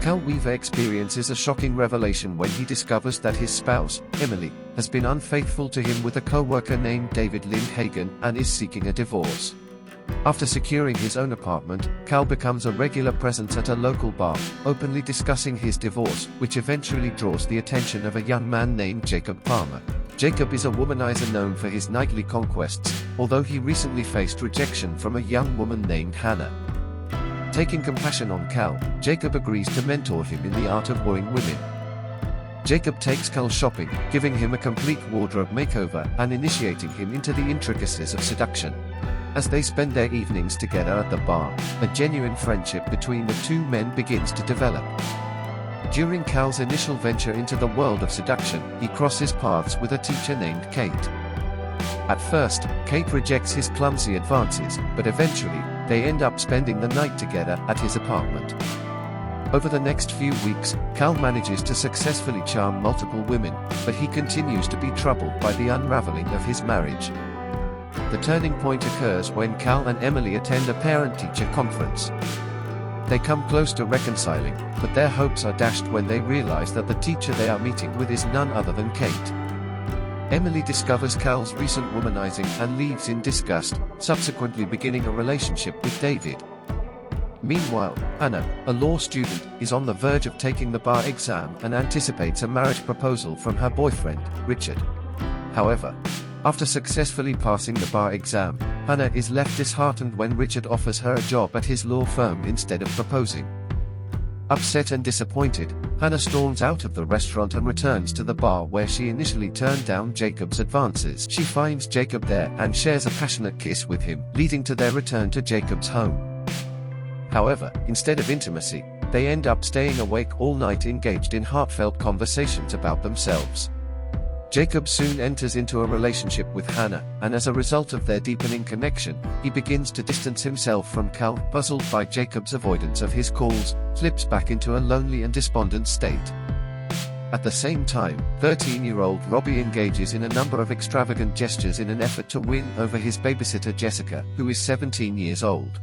Cal Weaver experiences a shocking revelation when he discovers that his spouse, Emily, has been unfaithful to him with a co-worker named David Lindhagen and is seeking a divorce. After securing his own apartment, Cal becomes a regular presence at a local bar, openly discussing his divorce, which eventually draws the attention of a young man named Jacob Palmer. Jacob is a womanizer known for his nightly conquests, although he recently faced rejection from a young woman named Hannah. Taking compassion on Cal, Jacob agrees to mentor him in the art of wooing women. Jacob takes Cal shopping, giving him a complete wardrobe makeover and initiating him into the intricacies of seduction. As they spend their evenings together at the bar, a genuine friendship between the two men begins to develop. During Cal's initial venture into the world of seduction, he crosses paths with a teacher named Kate. At first, Kate rejects his clumsy advances, but eventually, they end up spending the night together at his apartment. Over the next few weeks, Cal manages to successfully charm multiple women, but he continues to be troubled by the unraveling of his marriage. The turning point occurs when Cal and Emily attend a parent-teacher conference. They come close to reconciling, but their hopes are dashed when they realize that the teacher they are meeting with is none other than Kate. Emily discovers Cal's recent womanizing and leaves in disgust, subsequently beginning a relationship with David. Meanwhile, Hannah, a law student, is on the verge of taking the bar exam and anticipates a marriage proposal from her boyfriend, Richard. However, after successfully passing the bar exam, Hannah is left disheartened when Richard offers her a job at his law firm instead of proposing. Upset and disappointed, Hannah storms out of the restaurant and returns to the bar where she initially turned down Jacob's advances. She finds Jacob there and shares a passionate kiss with him, leading to their return to Jacob's home. However, instead of intimacy, they end up staying awake all night engaged in heartfelt conversations about themselves. Jacob soon enters into a relationship with Hannah, and as a result of their deepening connection, he begins to distance himself from Cal. Puzzled by Jacob's avoidance of his calls, slips back into a lonely and despondent state. At the same time, 13-year-old Robbie engages in a number of extravagant gestures in an effort to win over his babysitter Jessica, who is 17 years old.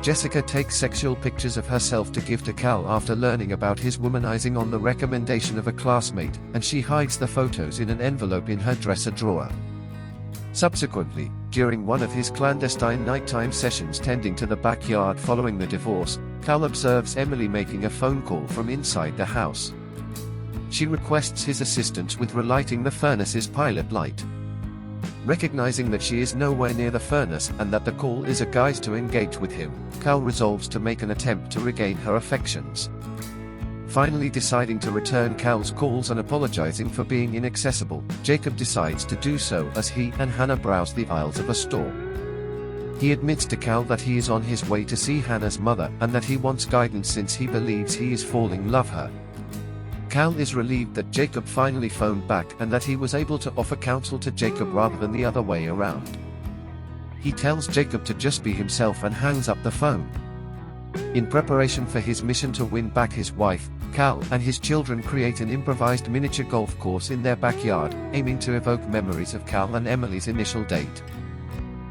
Jessica takes sexual pictures of herself to give to Cal after learning about his womanizing on the recommendation of a classmate, and she hides the photos in an envelope in her dresser drawer. Subsequently, during one of his clandestine nighttime sessions tending to the backyard following the divorce, Cal observes Emily making a phone call from inside the house. She requests his assistance with relighting the furnace's pilot light. Recognizing that she is nowhere near the furnace and that the call is a guise to engage with him, Cal resolves to make an attempt to regain her affections. Finally deciding to return Cal's calls and apologizing for being inaccessible, Jacob decides to do so as he and Hannah browse the aisles of a store. He admits to Cal that he is on his way to see Hannah's mother and that he wants guidance since he believes he is falling in love with her. Cal is relieved that Jacob finally phoned back and that he was able to offer counsel to Jacob rather than the other way around. He tells Jacob to just be himself and hangs up the phone. In preparation for his mission to win back his wife, Cal and his children create an improvised miniature golf course in their backyard, aiming to evoke memories of Cal and Emily's initial date.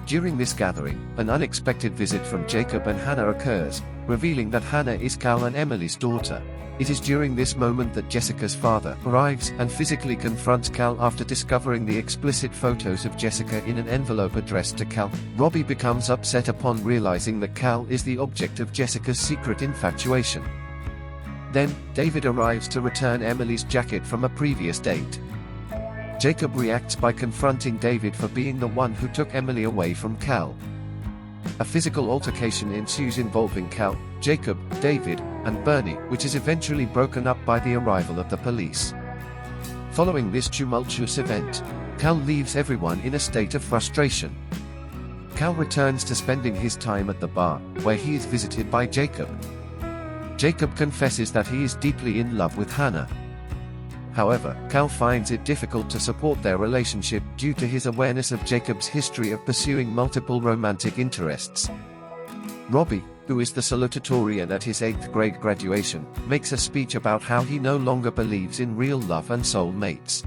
During this gathering, an unexpected visit from Jacob and Hannah occurs, revealing that Hannah is Cal and Emily's daughter. It is during this moment that Jessica's father arrives and physically confronts Cal after discovering the explicit photos of Jessica in an envelope addressed to Cal. Robbie becomes upset upon realizing that Cal is the object of Jessica's secret infatuation. Then, David arrives to return Emily's jacket from a previous date. Jacob reacts by confronting David for being the one who took Emily away from Cal. A physical altercation ensues involving Cal, Jacob, David, and Bernie, which is eventually broken up by the arrival of the police. Following this tumultuous event, Cal leaves everyone in a state of frustration. Cal returns to spending his time at the bar, where he is visited by Jacob. Jacob confesses that he is deeply in love with Hannah. However, Cal finds it difficult to support their relationship due to his awareness of Jacob's history of pursuing multiple romantic interests. Robbie, who is the salutatorian at his 8th grade graduation, makes a speech about how he no longer believes in real love and soulmates.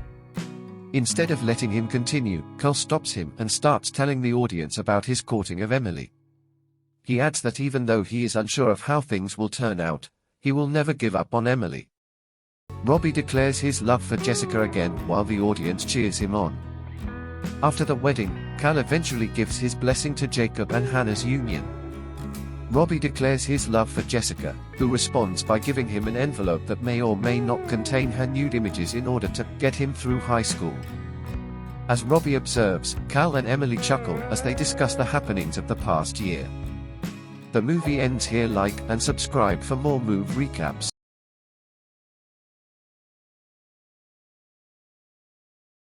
Instead of letting him continue, Cal stops him and starts telling the audience about his courting of Emily. He adds that even though he is unsure of how things will turn out, he will never give up on Emily. Robbie declares his love for Jessica again while the audience cheers him on. After the wedding, Cal eventually gives his blessing to Jacob and Hannah's union. Robbie declares his love for Jessica, who responds by giving him an envelope that may or may not contain her nude images in order to get him through high school. As Robbie observes, Cal and Emily chuckle as they discuss the happenings of the past year. The movie ends here. Like and subscribe for more movie recaps.